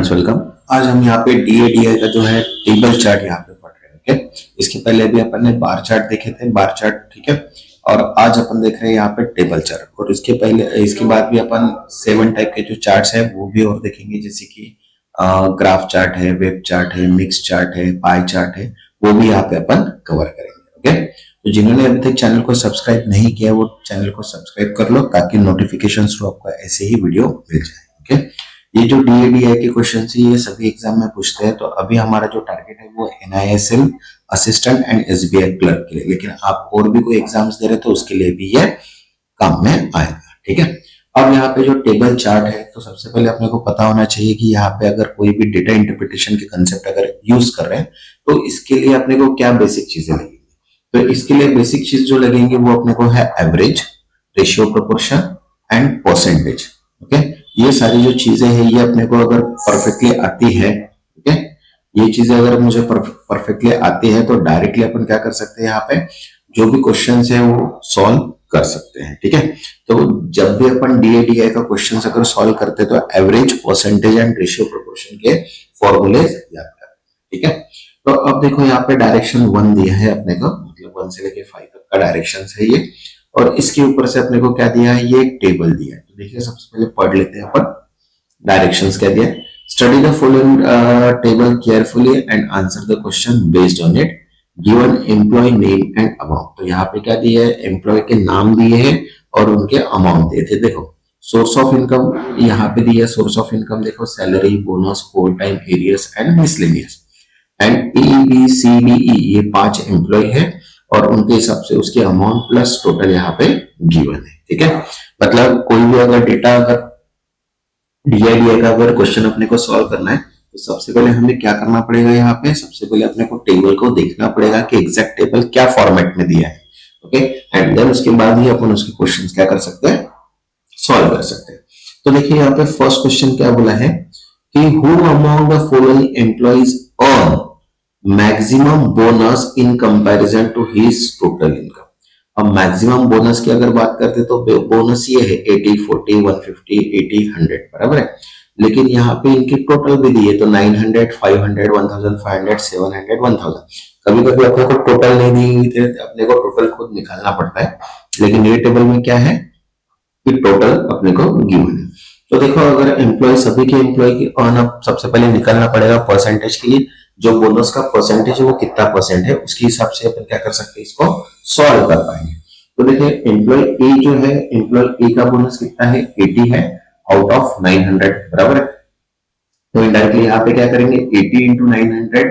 Friends, welcome. आज हम यहाँ पे डीएडीआई का जो है टेबल चार्ट यहाँ पे पढ़ रहे हैं। ओके, इसके पहले भी अपन ने बार चार्ट देखे थे, बार चार्ट, ठीक है। और आज अपन देख रहे हैं यहाँ पे टेबल चार्ट। और इसके पहले, इसके बाद भी अपन 7 टाइप के जो चार्ट्स है वो भी और देखेंगे, जैसे कि ग्राफ चार्ट है, वेब चार्ट है, मिक्स चार्ट है, पाई चार्ट है, वो भी यहाँ पे अपन कवर करेंगे। ओके, तो जिन्होंने अभी तक चैनल को सब्सक्राइब नहीं किया वो चैनल को सब्सक्राइब कर लो, ताकि नोटिफिकेशन थ्रू आपको ऐसे ही वीडियो मिल जाए। ओके, ये जो डीएडीआई के क्वेश्चन है ये सभी एग्जाम में पूछते हैं। तो अभी हमारा जो टारगेट है वो एनआईएसएल असिस्टेंट एंड एसबीआई क्लर्क के लिए, लेकिन आप और भी कोई एग्जाम्स दे रहे तो उसके लिए भी ये काम में आएगा। ठीक है, अब यहाँ पे जो टेबल चार्ट है, तो सबसे पहले अपने को पता होना चाहिए कि यहाँ पे अगर कोई भी डेटा इंटरप्रिटेशन के कंसेप्ट अगर यूज कर रहे हैं तो इसके लिए अपने को क्या बेसिक चीजें लगेंगी। तो इसके लिए बेसिक चीज जो लगेंगे वो अपने को है average, ratio proportion and percentage. Okay, ये सारी जो चीजें हैं ये अपने को अगर परफेक्टली आती है, ठीक है, ये चीजें अगर मुझे परफेक्टली आती है तो डायरेक्टली अपन क्या कर सकते हैं, यहाँ पे जो भी क्वेश्चन है वो सॉल्व कर सकते हैं। ठीक है, तो जब भी अपन डीएडीआई का क्वेश्चन अगर सॉल्व करते हैं तो average, percentage and ratio proportion के फॉर्मूले याद करते हैं। ठीक है, तो अब देखो यहाँ पे डायरेक्शन 1 दिया है अपने को, मतलब 1 से लेके 5 तक का डायरेक्शन है ये। और इसके ऊपर से अपने को क्या दिया है, ये एक टेबल दिया है। तो देखिए सबसे पहले पढ़ लेते हैं अपन डायरेक्शंस क्या दिया है। Study the following table carefully and answer the question based on it. Given employee name and amount. तो यहाँ पे क्या दिया है, एम्प्लॉय के नाम दिए हैं और उनके अमाउंट दिए थे। देखो सोर्स ऑफ इनकम यहाँ पे दिया है, सोर्स ऑफ इनकम देखो salary, bonus, overtime, arrears and miscellaneous. And A B C D E ये 5 एम्प्लॉय है और उनके हिसाब से उसके अमाउंट प्लस टोटल यहाँ पे गिवन है। ठीक है, मतलब कोई भी अगर डेटा, अगर डीआईडीआई का अगर क्वेश्चन अपने को सॉल्व करना है तो सबसे पहले हमें क्या करना पड़ेगा, यहाँ पे सबसे पहले अपने को टेबल को देखना पड़ेगा कि एग्जैक्ट टेबल क्या फॉर्मेट में दिया है। ओके, एंड देन उसके बाद ही अपन उसके क्वेश्चन क्या कर सकते हैं, सॉल्व कर सकते हैं। तो देखिए यहाँ पे फर्स्ट क्वेश्चन क्या बोला है कि who among the following employees earn maximum bonus in comparison to his total income. अब मैक्सिमम बोनस की अगर बात करते तो बोनस ये है 80, 40, 150, 80, 100, बराबर है। लेकिन यहाँ पे इनकी टोटल भी दी है, तो 900, 500, 1500, 700, 1000। कभी कभी अपने को टोटल नहीं दी हुई थे, अपने को टोटल खुद निकालना पड़ता है, लेकिन ये टेबल में क्या है कि टोटल अपने को गिवन है। तो देखो अगर एम्प्लॉय, सभी के एम्प्लॉय की अर्न सबसे पहले निकालना पड़ेगा परसेंटेज के लिए। जो बोनस का परसेंटेज है वो कितना परसेंट है, उसके हिसाब से अपन क्या कर सकते हैं, इसको सॉल्व कर पाएंगे। तो देखिए एम्प्लॉय ए जो है, एम्प्लॉय ए का बोनस कितना है, 80 है आउट ऑफ 900, बराबर है। तो इनडायरेक्टली यहाँ पे क्या करेंगे, 80 into 900,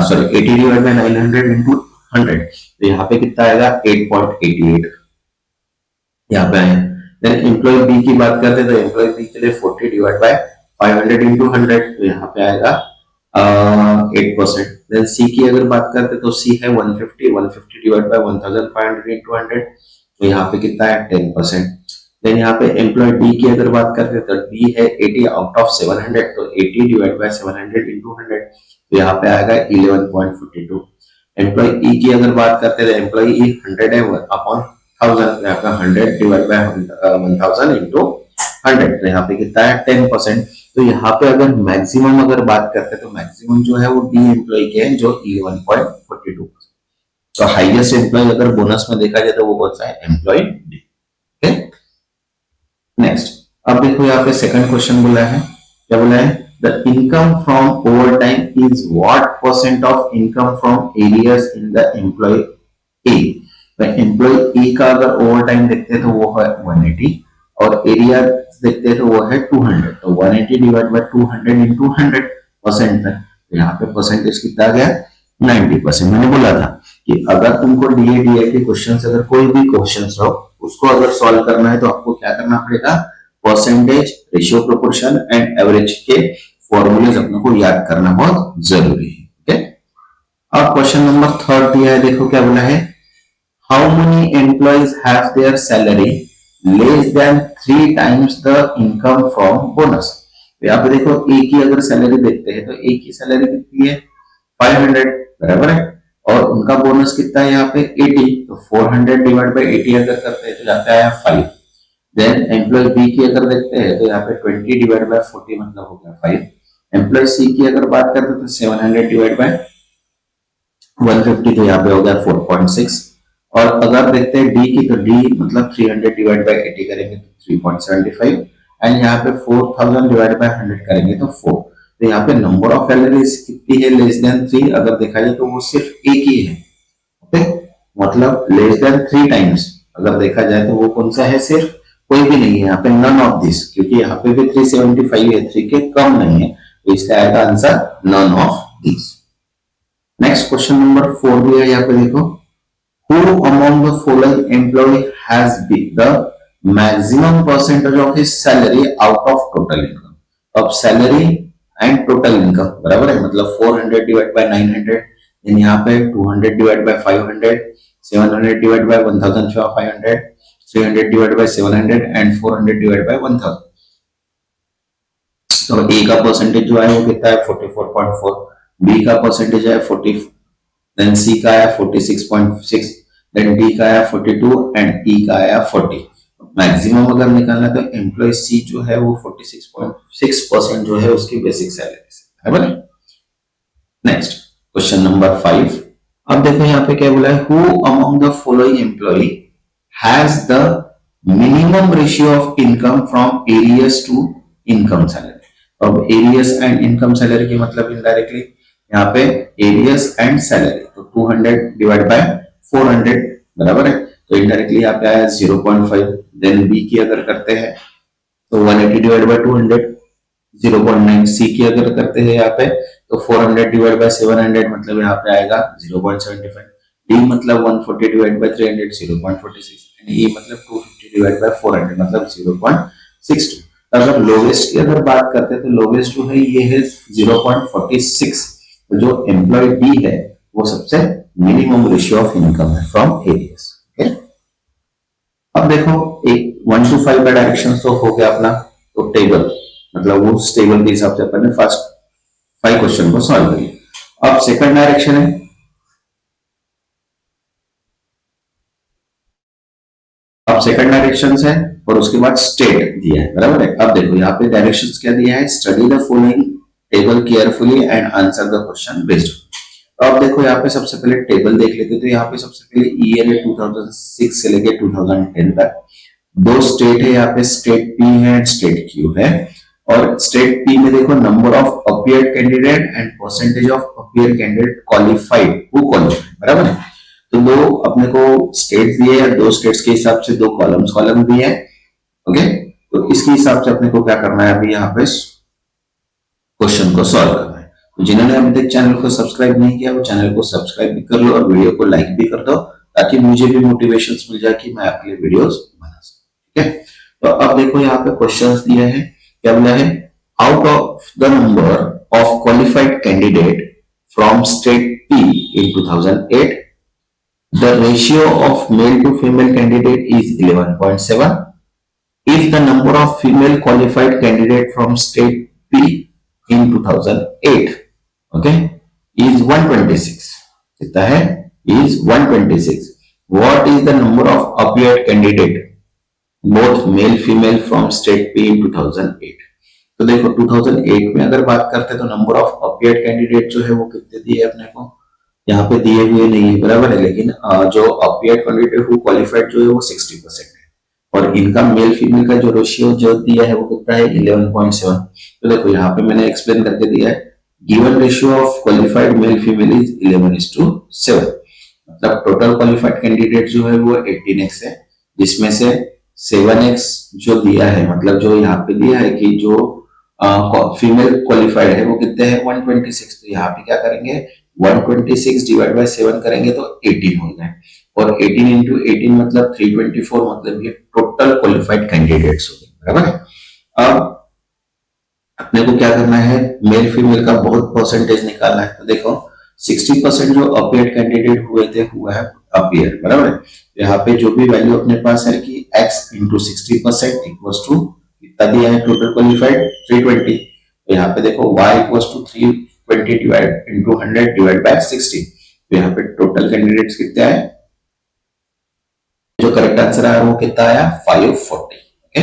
sorry 80 divide by 900 into 100, तो यहाँ पे कितना आएगा 8.88 यहाँ पे आए। देन एम्प्लॉय बी की बात करते हैं तो एम्प्लॉय बी के लिए 40 डिवाइड बाय 500 इंटू 100, तो यहाँ पे आएगा 8%। देन सी की अगर बात करते तो सी है 150 डिवाइड बाय 1500 इंटू 100, तो यहाँ पे कितना है 10%। देन यहाँ पे एम्प्लॉय डी की अगर बात करते तो डी है 80 आउट ऑफ 700, तो 80 डिवाइड बाय 700 इंटू 100, तो यहाँ पे आएगा 11.42। एम्प्लॉय ई की अगर बात करते तो एम्प्लॉय ई 100 है अपॉन 1000, यहाँ पे 100 डिवाइड बाय 1000 इंटू 100, तो यहाँ पे कितना है 10%। तो यहाँ पे अगर मैक्सिमम अगर बात करते हैं तो मैक्सिमम जो है वो डी एम्प्लॉय के हैं जो 11.42%। तो हाईएस्ट एम्प्लॉय अगर बोनस में देखा जाए तो वो कौन सा है, एम्प्लॉय डी। ओके, नेक्स्ट अब देखो यहाँ पे सेकंड क्वेश्चन बोला है, क्या बोला है, the income from overtime is what percent of income from arrears in the employ A. तो एम्प्लॉय ए का अगर ओवर टाइम देखते हैं तो वो है 180 और एरिया देखते हैं तो वो है 200, तो 180 डिवाइड बाय 200 इंटू 100% है। तो यहाँ पे परसेंटेज कितना आ गया, 90%। मैंने बोला था कि अगर तुमको डीएडीआई के क्वेश्चंस, अगर कोई भी क्वेश्चंस हो उसको अगर सॉल्व करना है तो आपको क्या करना पड़ेगा, percentage, ratio proportion and average के फॉर्मूलेज अपने को याद करना बहुत जरूरी है। ओके, अब क्वेश्चन नंबर 3 दिया है, देखो क्या बोला है, how many employees have their salary less than 3 times the income from bonus. तो यहाँ पे देखो ए की अगर सैलरी देखते हैं तो ए की सैलरी कितनी है 500, बराबर है, और उनका बोनस कितना है यहाँ पे 80, तो 400 डिवाइड बाय 80 अगर करते हैं तो जाता है 5। देन एम्प्लॉय बी की अगर देखते हैं तो यहाँ पे 20 डिवाइड बाय 40 मतलब हो गया 5। एम्प्लॉय सी की अगर बात करते हैं तो 700 डिवाइड बाय 150, तो यहाँ पे हो गया 4.6। और अगर देखते हैं डी की, तो डी मतलब 300 डिवाइड बाय 80 करेंगे तो 3.75, एंड यहाँ पे 4000 डिवाइड बाय 100 करेंगे तो 4। तो यहाँ पे नंबर ऑफ सैलरीज कितनी है, लेस देन 3, अगर देखा जाए तो वो सिर्फ एक ही है। ओके, मतलब लेस देन 3 टाइम्स अगर देखा जाए तो वो कौन सा है, सिर्फ कोई भी नहीं है यहाँ पे, नन ऑफ दिस, क्योंकि यहाँ पे भी 375 है, 3 के कम नहीं है, तो इसका आएगा answer none of this. Next question number 4 भी है यहाँ पे, देखो who among the following employee has the maximum percentage of his salary out of total income। अब सैलरी एंड टोटल इनकम बराबर है, मतलब 400 डिवाइड बाय 900, देन यहाँ पे 200 divide by 500, 700 divide by 1500, 300 divide by 700 and 400 divide by 1000। तो ए का percentage जो है वो कितना है 44.4, बी का परसेंटेज है 40, देन सी का है 46.6, देन डी का है 42 एंड ई का है 40। मैक्सिमम अगर निकालना तो एम्प्लॉय सी जो है वो 46.6% जो है उसकी बेसिक सैलरी है, बराबर। Next question number 5। अब देखो यहाँ पे क्या बोला है, who among the following employee has the minimum ratio of income from arrears to income salary. अब एरियस एंड इनकम सैलरी की मतलब इनडायरेक्टली यहाँ पे एरियस एंड सैलरी, तो 200 डिवाइड बाय 400 बराबर है, तो इनडायरेक्टली यहाँ पे आया 0.5। देन बी की अगर करते हैं तो 180 डिवाइड बाय 200 0.9, सी की अगर करते हैं यहाँ पे तो 400 डिवाइड बाय 700 मतलब यहाँ पे आएगा 0.75, डी मतलब 140 डिवाइड बाय 300 0.46, एंड ई मतलब 250 डिवाइड बाय 400 मतलब 0.62। अगर लोवेस्ट की अगर बात करते हैं तो लोवेस्ट जो है ये है 0.46, जो एम्प्लॉय डी है वो सबसे मिनिमम रेशियो ऑफ इनकम है फ्रॉम एरियस। ओके, अब देखो एक 1 to 5 का डायरेक्शन तो हो गया अपना, तो टेबल मतलब उस टेबल के हिसाब से अपन ने फर्स्ट 5 क्वेश्चन को सॉल्व करिए। अब सेकंड डायरेक्शन है, अब सेकंड डायरेक्शन है और उसके बाद स्टेट दिया है, बराबर है। अब देखो यहाँ पे डायरेक्शंस क्या दिया है, study the following table carefully and answer the question based. तो अब देखो यहाँ पे सबसे पहले टेबल देख लेते, तो यहाँ पे सबसे पहले ईयर है 2006 से लेके 2010 तक। दो स्टेट है यहाँ पे, स्टेट पी है, स्टेट क्यू है। और स्टेट पी में देखो number of appeared candidate and percentage of appear candidate qualified, who qualified, बराबर है। तो दो अपने को स्टेट दिए हैं, दो स्टेट्स के हिसाब से दो कॉलम दिए हैं। ओके, तो इसके हिसाब से अपने को क्या करना है, अभी यहाँ पे क्वेश्चन को सॉल्व करना है। तो जिन्होंने अभी तक चैनल को सब्सक्राइब नहीं किया वो चैनल को सब्सक्राइब भी कर लो और वीडियो को लाइक भी कर दो, ताकि मुझे भी मोटिवेशन मिल जाए कि मैं आपके लिए वीडियोस बना सकूं। ठीक है, तो अब देखो यहाँ पे क्वेश्चंस दिए हैं, क्या बोला है, out of the number of qualified candidate from state P in 2008 the ratio of male to female candidate is 11.7 if the number of female qualified candidate from state P in 2008 okay is 126 कितना है, is 126, what is the number of appeared candidate both male female from state P in 2008। तो देखो 2008 में अगर बात करते हैं तो नंबर ऑफ अपीयर्ड कैंडिडेट जो है वो कितने दिए अपने को, यहाँ पे दिए हुए नहीं है, बराबर है। लेकिन जो अपीयर्ड कैंडिडेट हु क्वालिफाइड जो है वो 60% है, और इनका मेल फीमेल का जो रेशियो जो दिया है वो कितना है 11.7। तो देखो यहाँ पे मैंने एक्सप्लेन करके दिया है, given ratio of qualified male female is 11:7, मतलब टोटल क्वालिफाइड कैंडिडेट जो है वो 18x है, जिसमें से 7x जो दिया है, मतलब जो यहाँ पे दिया है कि जो फीमेल क्वालिफाइड है वो कितने हैं 126। तो यहाँ पे क्या करेंगे 126 डिवाइड बाय 7 करेंगे तो 18 हो जाए, और 18 इंटू 18 मतलब 324, मतलब ये टोटल क्वालिफाइड कैंडिडेट्स हो गए, बराबर है। अब अपने को क्या करना है, मेल फीमेल का बहुत परसेंटेज निकालना है। तो देखो 60% जो अपीयर कैंडिडेट हुए थे हुआ है अपीयर, बराबर है। यहाँ पे जो भी वैल्यू अपने पास है कि x इंटू 60% इक्वल्स टू कितना दिया है टोटल क्वालिफाइड 320। तो यहाँ पे देखो y equals to 320 divide into 100 divide by 60। तो यहाँ पे टोटल कैंडिडेट्स कितने आए, जो करेक्ट आंसर आया वो कितना आया 540। ओके,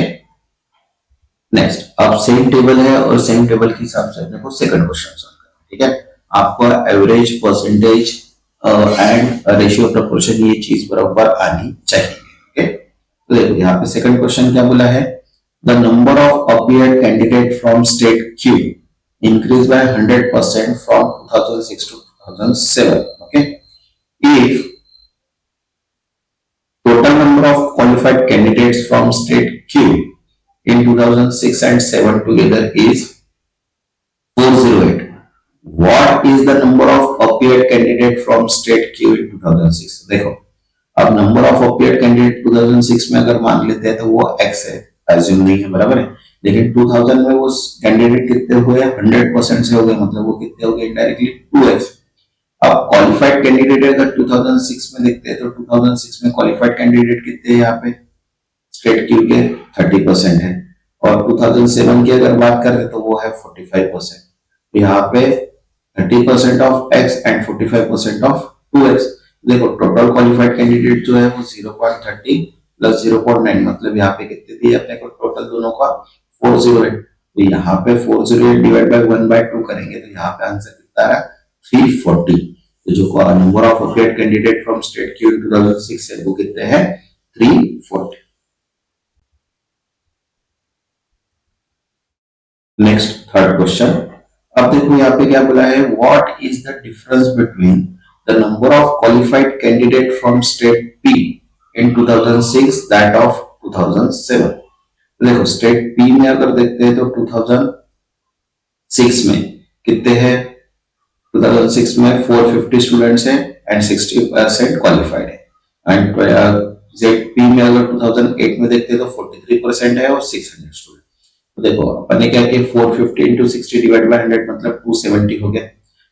नेक्स्ट, अब सेम टेबल है और सेम टेबल के हिसाब से अपने को सेकंड क्वेश्चन सॉल्व करना है, ठीक है। आपको average, percentage and ratio proportion ये चीज बराबर आनी चाहिए, ओके। तो देखो यहाँ पे सेकंड क्वेश्चन क्या बोला है, the number of appeared candidate from state Q increased by 100% from 2006 to 2007, okay. If total number of qualified candidates from state Q in 2006 and 7 together is 408, what is the number of appeared candidate from state Q in 2006? देखो, अब number of appeared candidate 2006 में अगर मान लेते हैं तो वो x है, एज्यूम नहीं है, बराबर है। लेकिन 2000 में वो कैंडिडेट कितने हुए, 100% से हो गए, मतलब वो कितने हो गए इनडायरेक्टली 2x। अब क्वालिफाइड कैंडिडेट अगर 2006 में देखते हैं तो 2006 में क्वालिफाइड कैंडिडेट कितने हैं यहाँ पे स्टेट क्यू के 30% है, और 2007 की अगर बात करें तो वो है 45%। तो यहाँ पे 30% of x and 45% of 2x। देखो टोटल क्वालिफाइड कैंडिडेट जो है वो 0.30 प्लस 0.9, मतलब यहाँ पे कितने दिए अपने को टोटल दोनों का 408। तो यहाँ पे 408 डिवाइड बाय 1/2 करेंगे तो यहाँ पे आंसर कितना आ रहा है 340। तो जो number of appeared candidate from state Q in 2006 है वो कितने हैं 340। नेक्स्ट थर्ड क्वेश्चन, अब देखो यहाँ पे क्या बोला है, what is the difference between the number of qualified candidate from state P in 2006 that of 2007। देखो स्टेट पी में अगर देखते हैं तो 2006 में कितने हैं, 2006 में 450 स्टूडेंट्स हैं एंड 60% क्वालिफाइड है, एंड जेड पी में अगर 2008 में देखते हैं तो 43% है और 600 स्टूडेंट। तो देखो अपन ने क्या किया 450 into 60 डिवाइड बाय 100 मतलब 270 हो गया।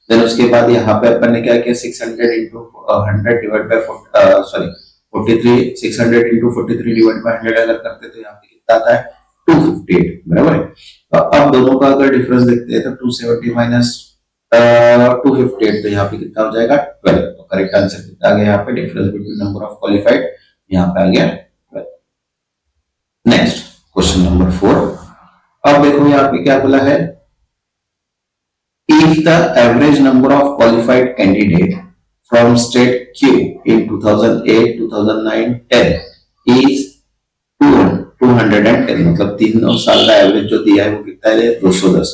देन उसके बाद यहाँ पे अपन ने क्या किया 600 into 100 divide bye 43, 600 into 43 divide by 100 अगर करते तो यहाँ पे कितना आता है 258, बराबर है। तो अब दोनों का अगर डिफरेंस देखते हैं तो 270 माइनस 258 तो यहाँ पे कितना हो जाएगा 12। तो करेक्ट आंसर कितना आ गया यहाँ पे, difference between number of qualified यहाँ पे आ गया 12। नेक्स्ट क्वेश्चन नंबर 4, अब देखो यहाँ पे क्या बोला है, if the average number of qualified candidate from state Q in 2008, 2009, 10 is 210, मतलब 3 साल का एवरेज जो दिया है वो कितना है 210।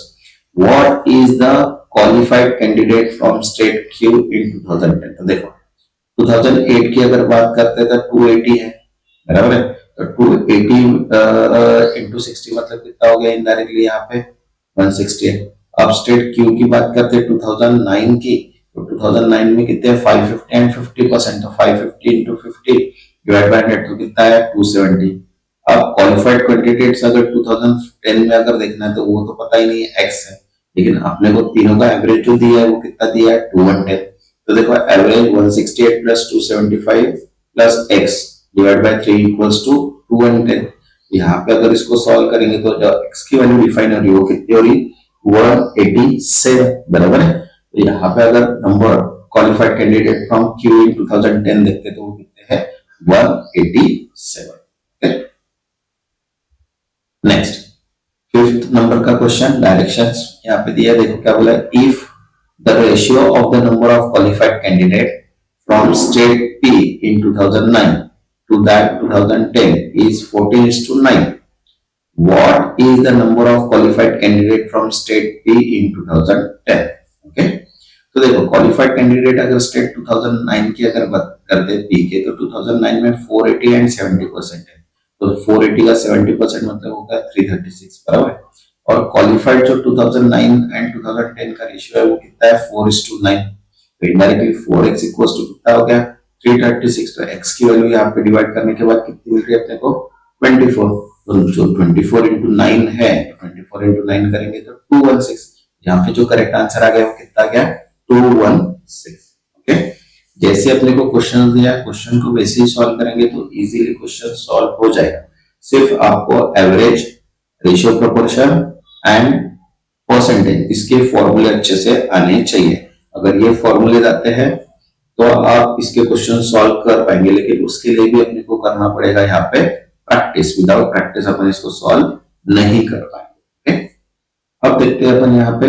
What is the qualified candidate from state Q in 2010? तो देखो 2008 की अगर बात करते हैं तो 280 है, बराबर है। तो 280 into 60 मतलब कितना हो गया इनडायरेक्टली यहाँ पे 160 है। अब स्टेट क्यू की बात करते हैं 2009 की, तो 2009 में कितने 550 एंड 50%, तो 550 into 50 डिवाइड बाय 100 तो कितना है 270। अब क्वालिफाइड कैंडिडेट्स अगर 2010 में अगर देखना है तो वो तो पता ही नहीं है x है, लेकिन अपने को तीनों का एवरेज जो दिया है वो कितना दिया है 210। तो देखो average 168 plus 275 plus x divide by 3 equals to 210। यहाँ पे अगर इसको सॉल्व करेंगे तो जो x की वैल्यू डिफाइन हो रही है वो कितनी हो रही 187, बराबर है। तो यहाँ पे अगर number qualified candidate from Q in 2010 देखते तो वो कितने हैं 187। नेक्स्ट फिफ्थ नंबर का क्वेश्चन, डायरेक्शंस यहाँ पे दिया, देखो क्या बोला, if the ratio of the number of qualified candidate from state P in 2009 to that 2010 is 14:9, what is the number of qualified candidate from state P in 2010? okay? तो देखो qualified candidate अगर state 2009 की अगर बात करते P के तो 2009 में 480 एंड 70% है, तो 480 का 70% मतलब होगा 336, बराबर है। और क्वालिफाइड जो 2009 एंड 2010 का रेशियो है वो कितना है 4:9, तो इनडायरेक्टली 4x इक्वल्स टू कितना हो गया 336। तो x की वैल्यू यहाँ पे डिवाइड करने के बाद कितनी मिल रही है अपने को 24। तो जो 24 into 9 है, 24 into 9 करेंगे तो 216। यहाँ पे जो करेक्ट आंसर आ गया वो कितना आ गया 216। ओके, जैसे अपने को क्वेश्चन दिया क्वेश्चन को वैसे ही सॉल्व करेंगे तो इजीली क्वेश्चन सॉल्व हो जाएगा। सिर्फ आपको average, ratio proportion and percentage इसके फॉर्मूले अच्छे से आने चाहिए। अगर ये फॉर्मूले आते हैं तो आप इसके क्वेश्चन सॉल्व कर पाएंगे, लेकिन उसके लिए भी अपने को करना पड़ेगा यहाँ पे प्रैक्टिस। विदाउट प्रैक्टिस अपन इसको सॉल्व नहीं कर पाएंगे। अब देखते हैं अपन यहाँ पे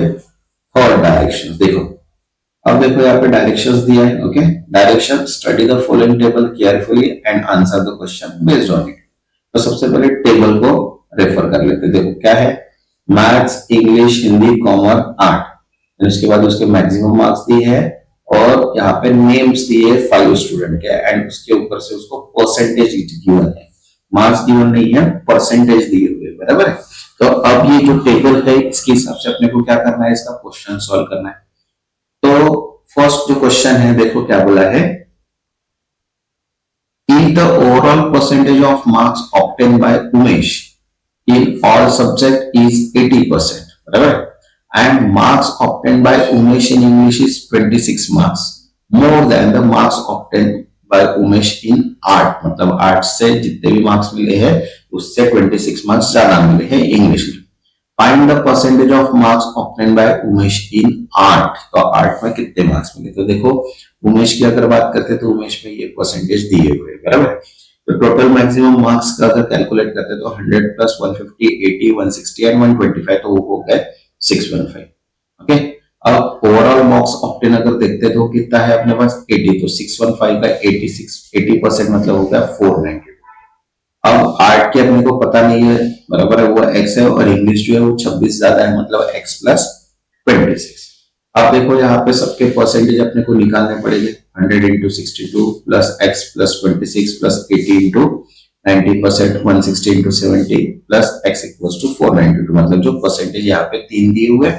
और डायरेक्शन। देखो अब देखो यहाँ पे डायरेक्शंस दिया है। Okay, direction, study the following table carefully and answer the question based on it. तो सबसे पहले टेबल को रेफर कर लेते हैं। देखो क्या है, maths, English, Hindi, commerce, art. उसके बाद उसके मैक्सिमम मार्क्स दिए हैं और यहाँ पे नेम्स दिए 5 स्टूडेंट के एंड उसके ऊपर से उसको परसेंटेज गिवन है, मार्क्स गिवन नहीं है, परसेंटेज दिए हुए, बराबर है। तो अब ये जो टेबल है इसके हिसाब से अपने को क्या करना है, इसका क्वेश्चन सॉल्व करना है। तो फर्स्ट जो क्वेश्चन है देखो क्या बोला है, if the overall percentage of marks obtained by Umesh in all subject is 80%, बराबर, and marks obtained by Umesh in English is 26 marks more than the marks obtained by Umesh in art, मतलब art से जितने भी marks मिले हैं उससे 26 marks ज्यादा मिले हैं इंग्लिश में। Find the percentage of marks obtain bye Umesh in art, तो आर्ट में कितने मार्क्स मिले। तो देखो उमेश की अगर बात करते तो उमेश में ये परसेंटेज दिए हुए, बराबर। तो टोटल मैक्सिमम मार्क्स का अगर कैलकुलेट करते तो 100 प्लस 150 80 160 एंड 125, तो वो हो गए 615। ओके, अब ओवरऑल मार्क्स ऑब्टेन अगर देखते तो कितना है अपने पास 80, तो 615 का 80% मतलब हो गया 492। अब आर्ट के अपने को पता नहीं है, बराबर है, वो x है और इंग्लिश जो है वो 26 ज्यादा है, मतलब x प्लस 26। अब देखो यहाँ पे सबके परसेंटेज अपने को निकालने पड़ेंगे। 100 into 62 plus x plus 26 plus 80 into 90%, 160 into 70 plus x equals to 492, मतलब जो परसेंटेज यहाँ पे 3 दिए हुए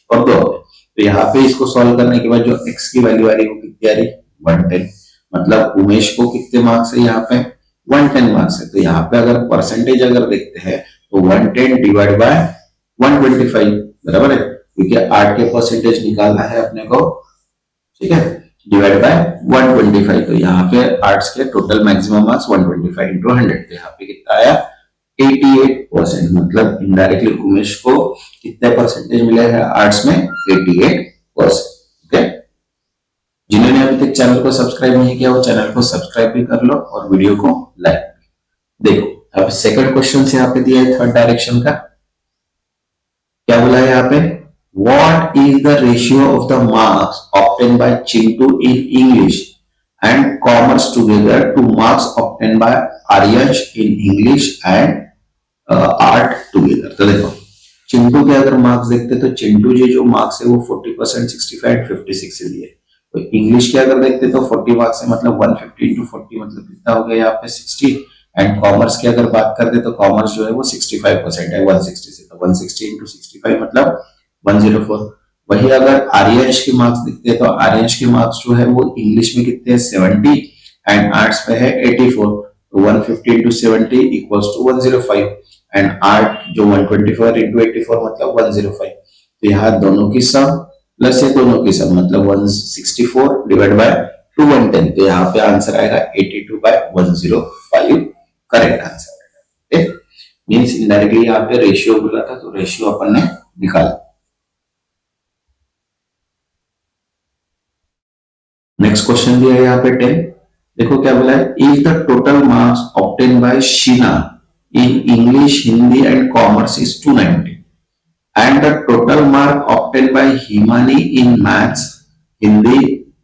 और 2 है। तो यहाँ पे इसको सॉल्व करने के बाद जो x की वैल्यू आ रही है वो कितनी आ रही, 110। मतलब उमेश को कितने मार्क्स है यहाँ पे, 110 मार्क्स है। तो यहाँ पे अगर परसेंटेज अगर देखते हैं तो 110 डिवाइड बाय 125, बराबर है, क्योंकि 8 के परसेंटेज निकालना है अपने को, ठीक है, डिवाइड बाय 125। तो यहाँ पे आर्ट्स के टोटल मैक्सिमम मार्क्स 125 इंटू 100, तो यहाँ पे कितना आया 88%, मतलब इनडायरेक्टली उमेश को कितने परसेंटेज मिले हैं आर्ट्स में, 88%। ओके, जिन्होंने अभी तक चैनल को सब्सक्राइब नहीं किया वो चैनल को सब्सक्राइब भी कर लो और वीडियो को लाइक। देखो अब सेकंड क्वेश्चन से यहाँ पे दिया है थर्ड डायरेक्शन का, क्या बोला है यहाँ पे, what is the ratio of the marks obtain by Chintu in English and commerce together to marks obtain by Aryash in English and art together. तो देखो चिंटू के अगर मार्क्स देखते तो चिंटू जी जो मार्क्स है वो 40%, 65 एंड 56 से दिए। तो इंग्लिश के अगर देखते तो 40 मार्क्स है, मतलब 150 इंटू 40 मतलब कितना हो गया यहाँ पे 60। एंड कॉमर्स की अगर बात करते तो कॉमर्स जो है वो 65% है 160 से, तो 160 इंटू 65 मतलब 104। वही अगर आर्यश के मार्क्स दिखते हैं तो आर्यश के मार्क्स जो है वो इंग्लिश में कितने हैं 70 एंड आर्ट्स में है 84, तो 150 into 70 equals to 105 and art जो 124 इंटू 84 मतलब 105। तो यहाँ दोनों की सम प्लस ये दोनों की सम मतलब 164 डिवाइड बाय 210, तो यहाँ पे आंसर आएगा 82 बाय 105, करेक्ट आंसर है। मींस इनडायरेक्टली यहाँ पे रेशियो बोला था तो रेशियो अपन ने निकाला। नेक्स्ट क्वेश्चन दिया है यहाँ पे 10, देखो क्या बोला है, if the total marks obtain bye Sheena in English, Hindi and commerce is 290 and the total mark obtained by Himani in maths, Hindi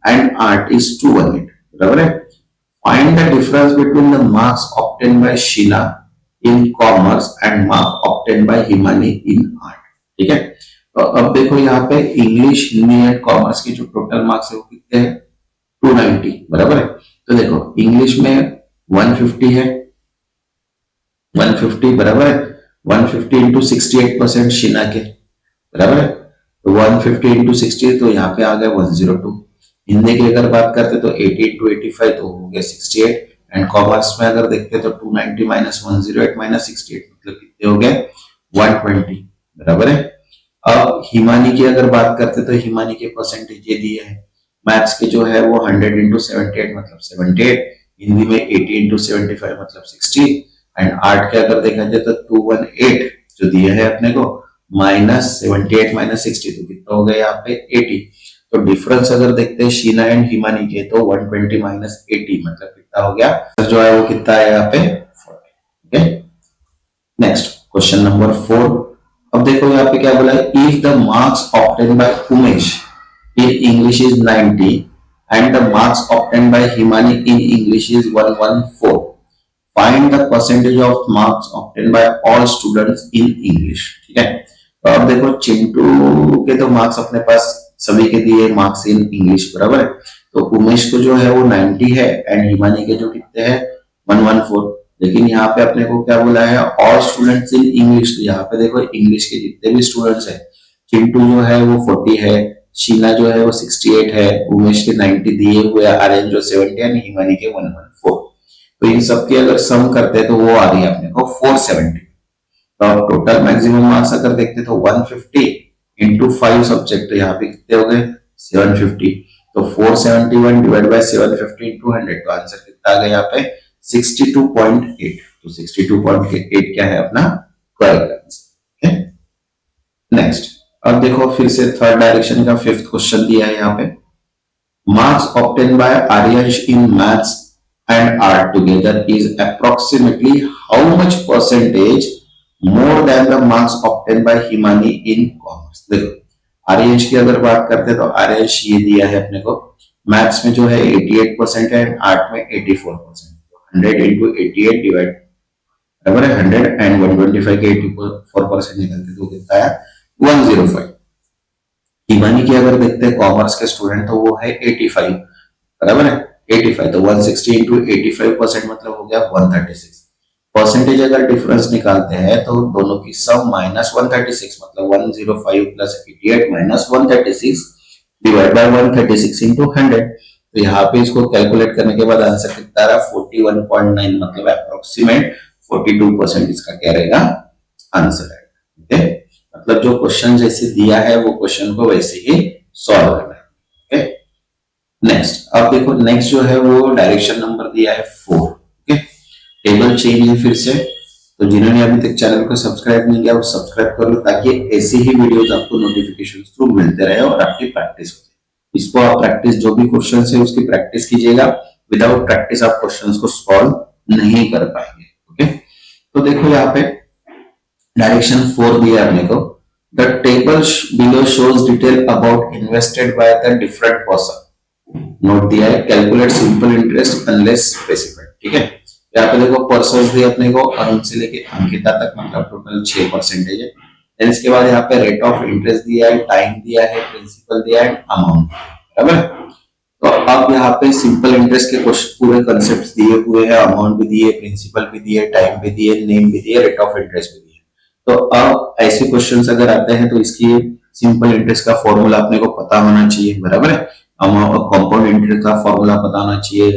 and art is 218, बराबर है। Find the difference between the marks obtained by Sheena in commerce and mark obtained by Himani in art, ठीक है। तो अब देखो यहाँ पे English, Hindi and commerce के जो टोटल मार्क्स है वो कितने हैं 290, बराबर है। तो देखो इंग्लिश में 150 है, 150 बराबर है, 150 इंटू 68% शीना के, बराबर है, तो 150 इंटू 60 तो यहाँ पे आ गया 102। हिंदी की अगर बात करते तो 80 इंटू 85 तो हो गया 68 एंड कॉमर्स में अगर देखते तो 290 माइनस 108 माइनस 68 मतलब कितने हो गए 120, बराबर है। अब हिमानी की अगर बात करते तो हिमानी के परसेंटेज ये दिए हैं, मैथ्स के जो है वो 100 इंटू 78 मतलब 78, हिंदी में 80 इंटू 75 मतलब 60 एंड आर्ट के अगर देखा जाए तो 218 जो दिए है अपने को माइनस 78 माइनस 60 तो कितना हो गया यहाँ पे 80। तो डिफरेंस अगर देखते हैं शीना एंड हिमानी के तो 120 माइनस 80 मतलब कितना हो गया, जो है वो कितना है यहाँ पे 40। Okay, next question number 4। अब देखो यहाँ पे क्या बोला है, if the marks obtain bye Umesh in English is 90 and the marks obtain bye Himani in English is 114, find the percentage of marks obtain bye all students in English. ठीक है, तो अब देखो चिंटू के तो मार्क्स अपने पास सभी के दिए मार्क्स इन इंग्लिश, बराबर है। तो उमेश को जो है वो 90 है एंड हिमानी के जो कितने हैं 114। लेकिन यहाँ पे अपने को क्या बोला है, ऑल स्टूडेंट्स इन इंग्लिश। तो यहाँ पे देखो इंग्लिश के जितने भी स्टूडेंट्स हैं, चिंटू जो है वो 40 है, शीला जो है वो 68 है, उमेश के 90 दिए हुए, आर्यन जो 70 है, हिमानी के 114। तो इन सबकी अगर सम करते हैं तो वो आ रही है अपने को 470। तो अब टोटल मैक्सिमम मार्क्स अगर देखते तो 150 इंटू 5 सब्जेक्ट, तो यहाँ पे कितने हो गए 750। तो 471 डिवाइड बाय 750 इंटू 100, तो आंसर कितना आ गया यहाँ पे 62.8। तो 62.8 क्या है अपना करेक्ट आंसर। नेक्स्ट, अब देखो फिर से थर्ड डायरेक्शन का फिफ्थ क्वेश्चन दिया है यहाँ पे, marks obtained by Aryansh in maths and art together is approximately how much percentage more than the marks obtained by Himani in commerce। देखो आर्यंश की अगर बात करते हैं तो आर्यंश ये दिया है अपने को, मैथ्स में जो है 88% है, आर्ट में 84%। 100 इंटू 88 डिवाइड, बराबर है 100 एंड 125 के 84% निकलते तो कितना है 105। हिमानी की अगर देखते हैं कॉमर्स के स्टूडेंट तो वो है 85, बराबर है 85। तो 160 इंटू 85% मतलब हो गया 136। परसेंटेज अगर डिफरेंस निकालते हैं तो दोनों की सम माइनस 136 मतलब 105 plus 88 minus 136 divide by 136 into 100। तो यहाँ पे इसको कैलकुलेट करने के बाद आंसर कितना रहा 41.9 मतलब अप्रोक्सीमेट 42% इसका क्या रहेगा आंसर है। ठीक है, मतलब जो क्वेश्चन जैसे दिया है वो क्वेश्चन को वैसे ही सॉल्व करना है। ओके, नेक्स्ट, अब देखो नेक्स्ट जो है वो डायरेक्शन नंबर दिया है 4। ओके, टेबल चेंज है फिर से, तो जिन्होंने अभी तक चैनल को सब्सक्राइब नहीं किया वो सब्सक्राइब कर लो ताकि ऐसी ही वीडियोस आपको नोटिफिकेशन थ्रू मिलते रहे और आपकी प्रैक्टिस हो जाए। इसको आप प्रैक्टिस जो भी क्वेश्चन है उसकी प्रैक्टिस कीजिएगा, विदाउट प्रैक्टिस आप क्वेश्चन को सॉल्व नहीं कर पाएंगे। ओके, तो देखो यहाँ पे डायरेक्शन 4 दिया अपने को, the table below shows detail about invested by the different person. Note दिया है calculate simple interest unless specified. ठीक है, यहाँ पे देखो पर्सन दिए अपने को अरुण से लेके अंकिता तक मतलब टोटल 6% है। देन इसके बाद यहाँ पे रेट ऑफ इंटरेस्ट दिया है, टाइम दिया है, प्रिंसिपल दिया है, अमाउंट, बराबर। तो अब यहाँ पे सिंपल इंटरेस्ट के पूरे कंसेप्ट दिए हुए हैं, अमाउंट भी दिए, प्रिंसिपल भी दिए, टाइम भी दिए, नेम भी दिए, रेट ऑफ इंटरेस्ट भी दिए। तो अब ऐसे क्वेश्चंस अगर आते हैं तो इसकी सिंपल इंटरेस्ट का फॉर्मूला अपने को पता होना चाहिए, बराबर है। कंपाउंड इंटरेस्ट का फॉर्मूला पता होना चाहिए,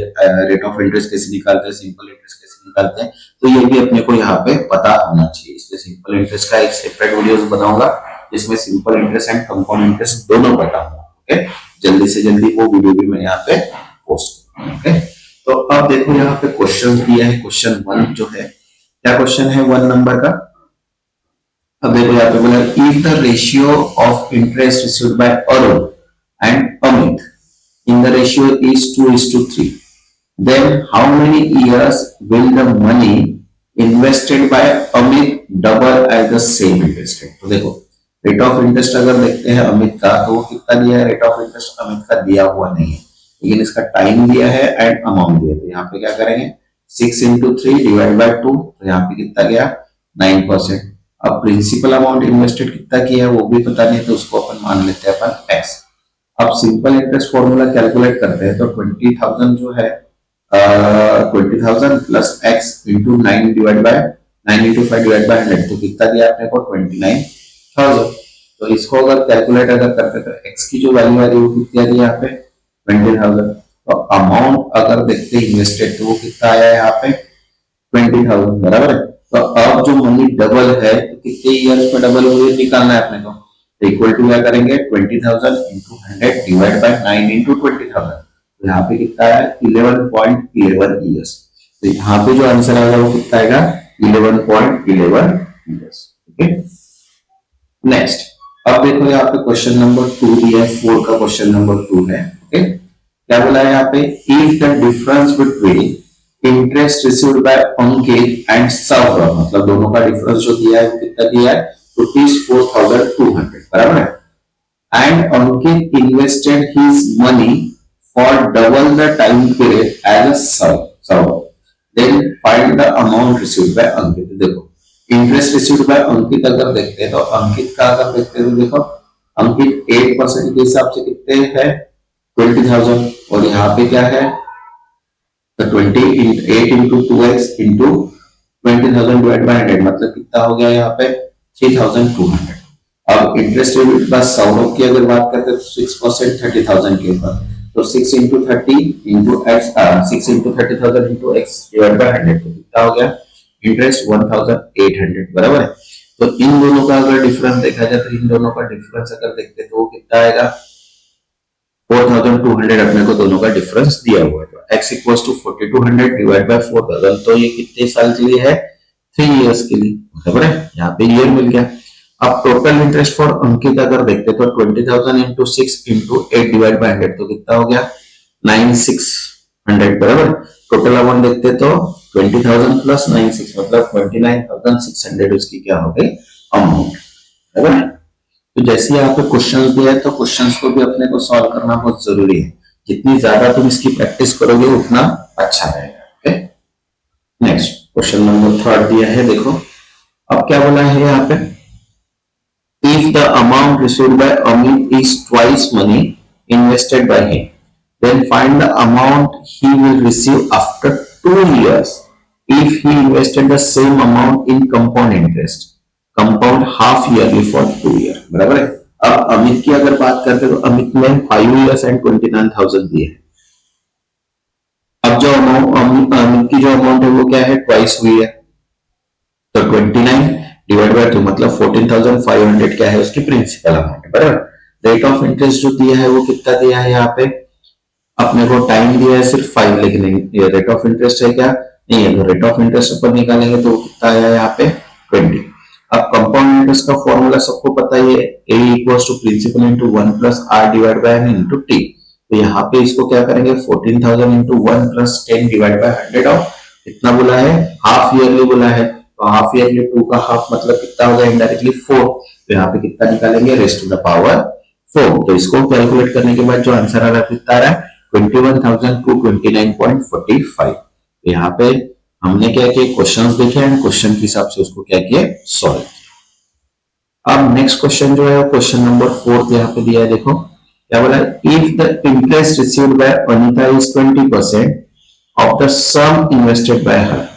रेट ऑफ इंटरेस्ट कैसे निकालते हैं, सिंपल इंटरेस्ट कैसे निकालते हैं, तो ये भी अपने को यहाँ पे पता होना चाहिए। इसलिए सिंपल इंटरेस्ट का एक सेपरेट वीडियो बनाऊंगा जिसमें simple interest and compound interest दोनों बताऊंगा। ओके, जल्दी से जल्दी वो वीडियो भी मैं यहाँ पे पोस्ट करूंगा। ओके, तो अब देखो यहाँ पे क्वेश्चन दिया है, क्वेश्चन 1 जो है, क्या क्वेश्चन है 1 नंबर का। अब देखो यहाँ पे बोला if the ratio of interest received by Arun and Amit in the ratio is 2:3, then how many years will the money invested by Amit double at the same interest rate. तो देखो रेट ऑफ इंटरेस्ट अगर देखते हैं अमित का तो वो कितना दिया है, रेट ऑफ इंटरेस्ट अमित का दिया हुआ नहीं है, लेकिन इसका टाइम दिया है एंड अमाउंट दिया है। तो यहाँ पे क्या करेंगे 6 इंटू 3 डिवाइड बाय 2, तो यहाँ पे कितना गया 9%। अब प्रिंसिपल अमाउंट इन्वेस्टेड कितना किया है वो भी पता नहीं, तो उसको अपन मान लेते हैं अपन x। अब सिंपल इंटरेस्ट फॉर्मूला कैलकुलेट करते हैं तो 20,000 जो है 20,000 plus x into 9 divide by 9 into 5 divide by 100, तो कितना दिया अपने को 29,000। तो इसको अगर कैलकुलेट अगर करते तो x की जो वैल्यू आ रही है वो कितनी आ रही है यहाँ पे 20,000। तो अमाउंट अगर देखते हैं इन्वेस्टेड तो वो कितना आया है यहाँ पे 20,000, बराबर है। तो अब जो मनी डबल है तो कितने इयर्स में डबल हुए निकालना है अपने को, तो इक्वल टू क्या करेंगे 20,000 इंटू 100 डिवाइड बाय 9 इंटू 20,000, तो यहाँ पे कितना है 11.11 इयर्स। तो यहाँ पे जो आंसर आएगा वो कितना आएगा 11.11 इयर्स। ओके, नेक्स्ट, अब देखो यहाँ पे क्वेश्चन नंबर 2 दिया है, 4 का क्वेश्चन नंबर 2 है। ओके, क्या बोला है यहाँ पे if the difference between interest received by Ankit and Saurabh, मतलब दोनों का डिफरेंस जो दिया है वो कितना दिया है, ₹4,200, बराबर है। And Ankit invested his money for double the time period as a Saurabh, then find the amount received by Ankit. देखो इंटरेस्ट रिसीव्ड बाय अंकित अगर देखते हैं तो अंकित का अगर देखते हैं तो देखो अंकित 8% के हिसाब से कितने है 20,000, और यहाँ पे क्या है तो 8 into 2x into 20,000 divide by 100, मतलब कितना हो गया यहाँ पे 3,200। अब इंटरेस्ट रेट बस सौरभ की अगर बात करते हैं तो 6% 30,000 के ऊपर, तो 6 into 30 into x 6 into 30,000 into x divide by 100, तो कितना हो गया इंटरेस्ट 1,800, बराबर है। तो इन दोनों का अगर डिफरेंस देखा जाए तो इन दोनों का डिफरेंस अगर देखते तो वो कितना आएगा 4,200, अपने को दोनों का डिफरेंस दिया हुआ है। तो x equals to 4,200 divide by 4,000, तो ये कितने साल के लिए है 3 इयर्स के लिए, बराबर है। यहाँ पे ईयर मिल गया। अब टोटल इंटरेस्ट फॉर अंकित अगर देखते तो 20,000 इंटू 6 इंटू 8 डिवाइड बाय 100, तो कितना हो गया 9,600, बराबर। टोटल अमाउंट देखते तो 20,000 प्लस 9,600 मतलब 29,600 उसकी क्या हो गई अमाउंट, बराबर है। तो जैसे यहाँ पे क्वेश्चन दिया है तो क्वेश्चंस को भी अपने को सॉल्व करना बहुत जरूरी है। जितनी ज्यादा तुम इसकी प्रैक्टिस करोगे उतना अच्छा रहेगा। ओके, नेक्स्ट क्वेश्चन नंबर 3 दिया है, देखो अब क्या बोला है यहाँ पे, if the amount received by Amit is twice money invested by him, then find the amount he will receive after 2 years if he invested the same amount in compound interest, compound half yearly for 2 years, बराबर है। अब अमित की अगर बात करते तो अमित ने 5 years and 29,000 दिए है। अब जो अमाउंट अमित की जो अमाउंट है वो क्या है ट्वाइस हुई है, तो 29 डिवाइड बाय 2 मतलब 14,500 क्या है उसकी प्रिंसिपल अमाउंट, बराबर। रेट ऑफ इंटरेस्ट जो दिया है वो कितना दिया है यहाँ पे, अपने को टाइम दिया है सिर्फ 5, लेकिन ये रेट ऑफ इंटरेस्ट है क्या नहीं है, तो रेट ऑफ इंटरेस्ट ऊपर निकालेंगे तो कितना आया यहाँ पे 20। अब कंपाउंड इंटरेस्ट का फॉर्मूला सबको पता ही है, a equals to principal into 1 plus r divide by n into t। तो यहाँ पे इसको क्या करेंगे 14,000 into 1 plus 10 divide by 100 of कितना बोला है हाफ ईयरली बोला है, तो हाफ ईयरली 2 का हाफ मतलब कितना होगा इनडायरेक्टली 4, तो यहाँ पे कितना निकालेंगे रेस्ट टू द पावर 4। तो इसको कैलकुलेट करने के बाद जो आंसर आ रहा है कितना आ रहा है 21,229.45। यहाँ पे हमने क्या किया क्वेश्चंस देखे एंड क्वेश्चन के हिसाब से उसको क्या किया सॉल्व किया। अब नेक्स्ट क्वेश्चन जो है क्वेश्चन नंबर 4 यहाँ पे दिया है, देखो क्या बोला है, if the interest received by Anita is 20% of the sum invested by her,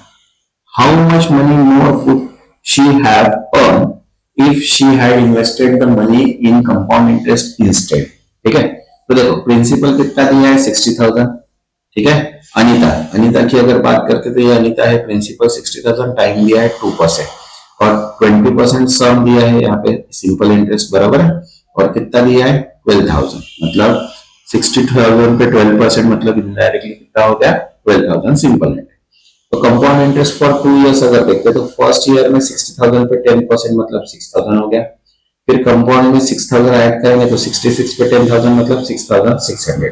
how much money more would she have earn if she had invested the money in compound interest instead. ठीक है, तो देखो प्रिंसिपल कितना दिया है 60,000, ठीक है। अनीता की अगर बात करते तो ये अनीता है, प्रिंसिपल 60,000, टाइम दिया है 2% और 20% सम दिया है यहाँ पे सिंपल इंटरेस्ट, बराबर है। और कितना दिया है 12,000, मतलब 60,000 पे 12% मतलब इनडायरेक्टली कितना हो गया 12,000 सिंपल इंटरेस्ट। तो कंपाउंड इंटरेस्ट फॉर 2 इयर्स अगर देखते तो फर्स्ट ईयर में 60,000 पे 10% मतलब 6,000 हो गया, फिर कंपाउंड में 6,000 ऐड करेंगे तो 66 पे 10,000 मतलब 6,600।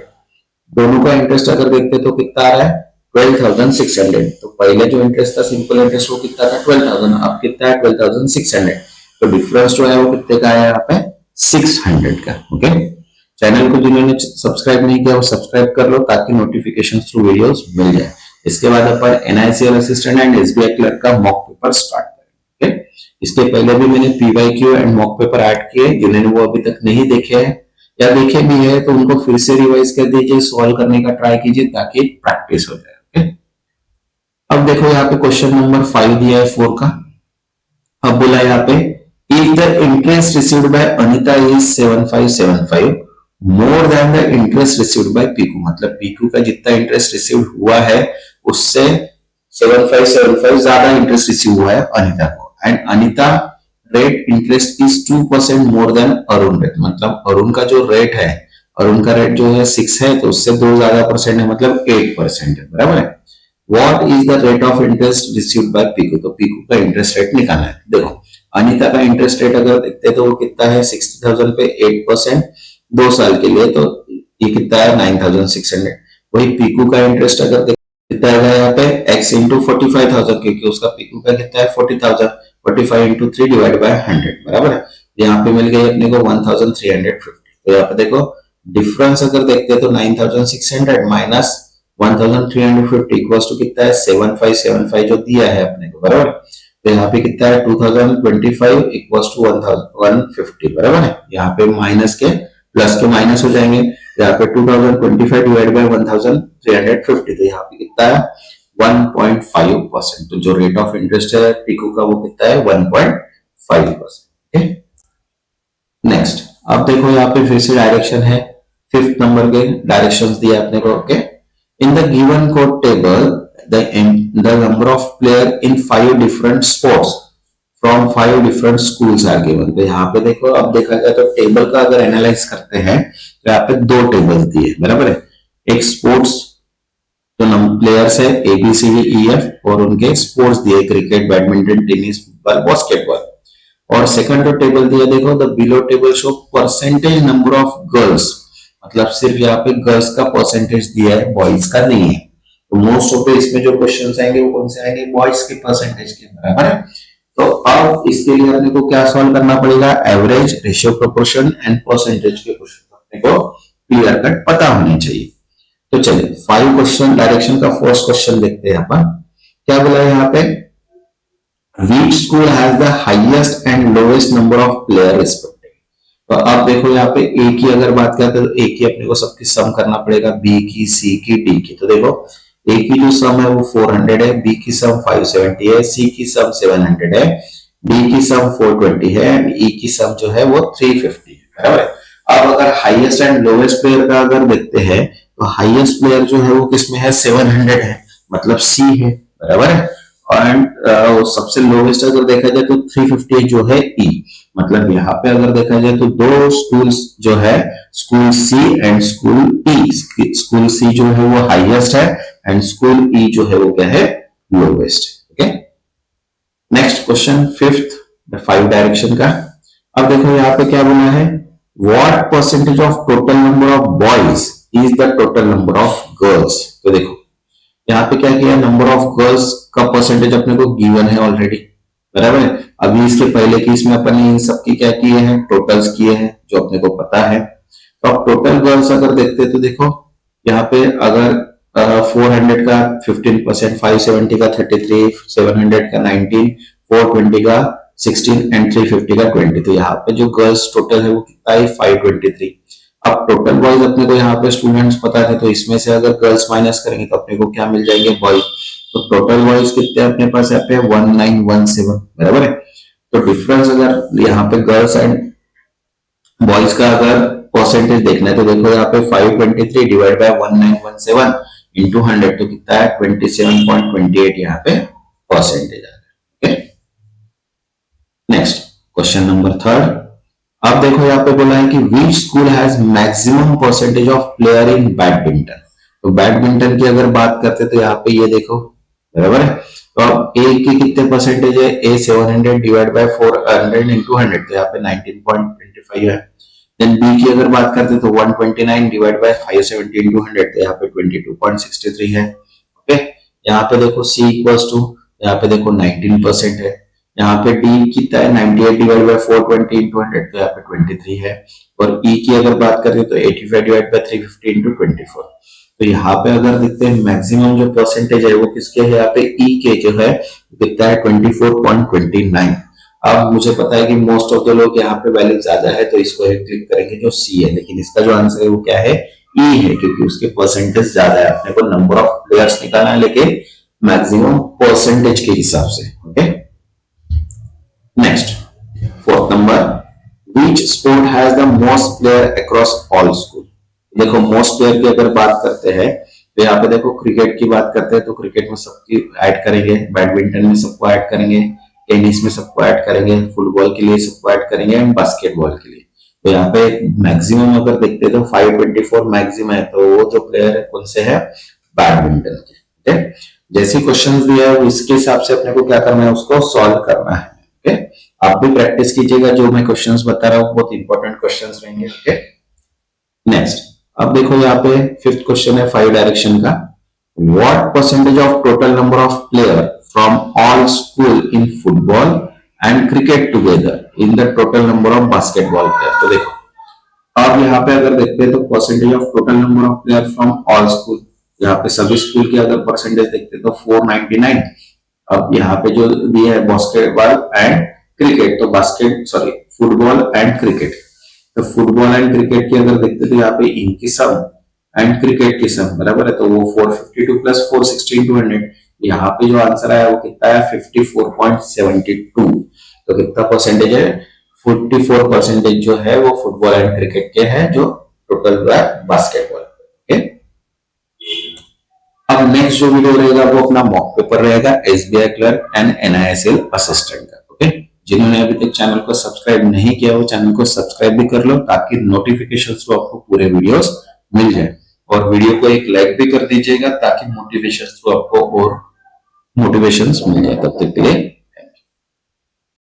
दोनों का इंटरेस्ट अगर देखते तो कितना आ रहा है 12,600। तो पहले जो इंटरेस्ट था सिंपल इंटरेस्ट वो कितना था 12,000, अब कितना है 12,600। तो डिफरेंस जो है वो कितने का है यहाँ पे 600 का। ओके, चैनल को जिन्होंने सब्सक्राइब नहीं किया वो सब्सक्राइब कर लो ताकि नोटिफिकेशन थ्रू वीडियोस मिल जाए। इसके बाद अपन NICL assistant and SBI clerk का मॉक पेपर स्टार्ट करेंगे। इसके पहले भी मैंने PYQ and mock paper add किए, जिन्होंने वो अभी तक नहीं देखे हैं या देखे भी है तो उनको फिर से रिवाइज कर दीजिए, सॉल्व करने का ट्राई कीजिए ताकि प्रैक्टिस हो जाए। ओके, अब देखो यहाँ पे क्वेश्चन नंबर 5 दिया है 4 का। अब बोला यहाँ पे if the interest received by Anita is 7575 more than the interest received bye Piku, मतलब पीकू का जितना इंटरेस्ट रिसीव हुआ है उससे 7575 ज्यादा इंटरेस्ट रिसीव हुआ है अनीता को, and Anita rate interest is 2% more than Arun rate, मतलब अरुण का जो रेट है, अरुण का रेट जो है 6 है तो उससे 2 ज्यादा परसेंट है मतलब 8% है, बराबर है। What is the rate of interest received bye Piku, तो पीकू का इंटरेस्ट रेट निकालना है। देखो अनीता का इंटरेस्ट रेट अगर देखते हैं तो वो कितना है 60,000 पे 8% 2 साल के लिए, तो ये कितना है 9,600। वही पीकू का इंटरेस्ट अगर कितना आएगा यहाँ पे x इंटू 45,000, क्योंकि उसका पीक का कितना है 40,000, 45 इंटू 3 डिवाइड बाय 100, बराबर है। यहाँ पे मिल गई अपने को 1350। तो यहाँ पे देखो डिफरेंस अगर देखते हैं तो 9600 माइनस 1350 इक्वल्स टू कितना है 7575 जो दिया है अपने को, बराबर। तो यहाँ पे कितना है 2025 इक्वल्स टू 1150, बराबर है। यहाँ पे माइनस के प्लस के माइनस हो जाएंगे, यहाँ पे 2025 डिवाइड बाय 1350, तो यहाँ पे कितना है 1.5%। तो जो रेट ऑफ इंटरेस्ट है पिको का वो कितना है 1.5%। नेक्स्ट अब देखो यहाँ पे फिर से डायरेक्शन है, फिफ्थ नंबर के डायरेक्शंस दिया अपने को। Okay, in the given code table the number of player in 5 different sports from 5 different schools are given. तो यहाँ पे देखो अब देखा जाए तो टेबल का अगर एनालाइज करते हैं तो यहाँ पे 2 टेबल दिए, बराबर है। एक स्पोर्ट्स जो प्लेयर्स है A B C D E F और उनके स्पोर्ट्स दिए, क्रिकेट, बैडमिंटन, टेनिस, बास्केटबॉल। और सेकंड जो टेबल दिया देखो the below table show percentage number of girls, मतलब सिर्फ यहाँ पे गर्ल्स का परसेंटेज दिया है, बॉयज का नहीं है। तो मोस्ट ऑफ द इसमें जो क्वेश्चंस आएंगे वो कौन से आएंगे, बॉयज के परसेंटेज के, बराबर है। तो अब इसके लिए अपने को क्या सॉल्व करना पड़ेगा, average, ratio, proportion and percentage के क्वेश्चन अपने को क्लियर कट पता होने चाहिए। तो चलिए 5 क्वेश्चन डायरेक्शन का फर्स्ट क्वेश्चन देखते हैं अपन। क्या बोला है यहाँ पे, which school has the highest and lowest number of player respectively। तो अब देखो यहाँ पे ए की अगर बात करते हैं तो ए की अपने को सबकी सम करना पड़ेगा, बी की, सी की, डी की। तो देखो ए की जो सम है वो 400 है, बी की सम 570 है, सी की सम 700 है, डी की सम 420 है एंड ई की सम जो है वो 350 है, बराबर है। अब अगर हाईएस्ट एंड लोवेस्ट प्लेयर का अगर देखते हैं तो हाईएस्ट प्लेयर जो है वो किसमें है 700 है, मतलब सी है, बराबर है। एंड सबसे लोवेस्ट अगर देखा जाए तो 350 जो है ई, मतलब यहाँ पे अगर देखा जाए तो 2 स्कूल्स जो है, school C and school E, school C जो है वो हाईएस्ट है एंड स्कूल ई जो है वो क्या है lowest. Okay, next question fifth 5 direction का। अब देखो यहाँ पे क्या बोला है, what percentage of total number of boys is the total number of girls. तो देखो यहाँ पे क्या किया, नंबर ऑफ गर्ल्स का परसेंटेज अपने को गिवन है ऑलरेडी, बराबर है। अभी इसके पहले की इसमें अपन इन सबकी क्या किए हैं, टोटल्स किए हैं जो अपने को पता है। तो अब टोटल गर्ल्स अगर देखते तो देखो यहाँ पे अगर 400 का 15%, 570 का 33, 700 का 19, 420 का 16 एंड 350 का 20। तो यहाँ पे जो गर्ल्स टोटल है वो कितना है 523। अब टोटल बॉयज अपने को यहाँ पे स्टूडेंट्स पता थे, तो इसमें से अगर गर्ल्स माइनस करेंगे तो अपने को क्या मिल जाएंगे बॉयज। तो टोटल बॉयज कितने अपने पास यहाँ पे 1917, बराबर है। तो डिफरेंस अगर यहाँ पे गर्ल्स एंड बॉयज का अगर परसेंटेज देखना है तो देखो यहाँ पे 523 डिवाइड बाय 1917 इंटू 100 तो कितना है 27.28 यहाँ पे परसेंटेज आ गया। Next question number third. अब देखो यहाँ पे बोला है कि which school has maximum percentage of player in badminton. तो बैडमिंटन की अगर बात करते तो यहाँ पे ये देखो, बराबर है। तो अब ए की कितने परसेंटेज है, ए 700 डिवाइड बाय 400 इंटू 100 तो यहाँ पे 19.25 है। देन बी की अगर बात करते तो 129 डिवाइड बाय 570 इंटू 100 तो यहाँ पे 22.63 है। ओके, यहाँ पे देखो सी इक्वल्स टू, यहाँ पे देखो 19% है। यहाँ पे डी कितना है 98 डिवाइड बाय 420 इंटू 100 तो यहाँ पे 23 है। और ई की अगर बात करें तो 85 डिवाइड बाय 350 इंटू 24। तो यहाँ पे अगर देखते हैं मैक्सिमम जो परसेंटेज है वो किसके है, यहाँ पे ई के जो है कितना है 24.29। अब मुझे पता है कि मोस्ट ऑफ द लोग यहाँ पे वैल्यू ज्यादा है तो इसको क्लिक करेंगे जो सी है, लेकिन इसका जो आंसर है वो क्या है ई है, क्योंकि उसके परसेंटेज ज्यादा है। अपने को नंबर ऑफ प्लेयर्स निकालना है लेकिन मैक्सिमम परसेंटेज के हिसाब से। Okay, next fourth number, which sport has the most player across all school। देखो मोस्ट प्लेयर की अगर बात करते हैं तो यहाँ पे देखो क्रिकेट की बात करते हैं तो क्रिकेट में सबकी ऐड करेंगे, बैडमिंटन में सबको ऐड करेंगे, टेनिस में सबको ऐड करेंगे, फुटबॉल के लिए सबको ऐड करेंगे एंड बास्केटबॉल के लिए। तो यहाँ पे मैक्सिमम अगर देखते हैं तो 524 मैक्सिमम है, तो वो जो प्लेयर है कौन से है बैडमिंटन के। ठीक है, जैसे क्वेश्चन दिया है इसके हिसाब से अपने को क्या करना है, उसको सॉल्व करना है। ओके, आप भी प्रैक्टिस कीजिएगा, जो मैं क्वेश्चंस बता रहा हूँ बहुत इंपॉर्टेंट क्वेश्चंस रहेंगे। ओके, नेक्स्ट अब देखो यहाँ पे फिफ्थ क्वेश्चन है 5 डायरेक्शन का। What percentage of total number of players from all school in football and cricket together in the total number of basketball players? तो देखो अब यहाँ पे अगर देखते हैं तो percentage of total number of player from all school, यहाँ पे सभी स्कूल की अगर परसेंटेज देखते हैं तो 499। अब यहाँ पे जो दिया है बास्केटबॉल एंड क्रिकेट, तो basket sorry football and cricket, तो फुटबॉल एंड क्रिकेट की अगर देखते तो यहाँ पे इनकी सम एंड क्रिकेट की सम बराबर है, तो वो 452 प्लस 416 200। यहाँ पे जो आंसर आया वो कितना है 54.72। तो कितना परसेंटेज है 44% जो है वो फुटबॉल एंड क्रिकेट के है, जो टोटल हुआ है बास्केटबॉल। ओके, अब नेक्स्ट जो वीडियो रहेगा वो अपना मॉक पेपर रहेगा एसबीआई क्लर्क एंड एनआईएसएल असिस्टेंट का। ओके, जिन्होंने अभी तक चैनल को सब्सक्राइब नहीं किया वो चैनल को सब्सक्राइब भी कर लो ताकि नोटिफिकेशंस को आपको पूरे वीडियोस मिल जाए, और वीडियो को एक लाइक भी कर दीजिएगा ताकि मोटिवेशन आपको और मोटिवेशंस मिल जाए। तब तक के लिए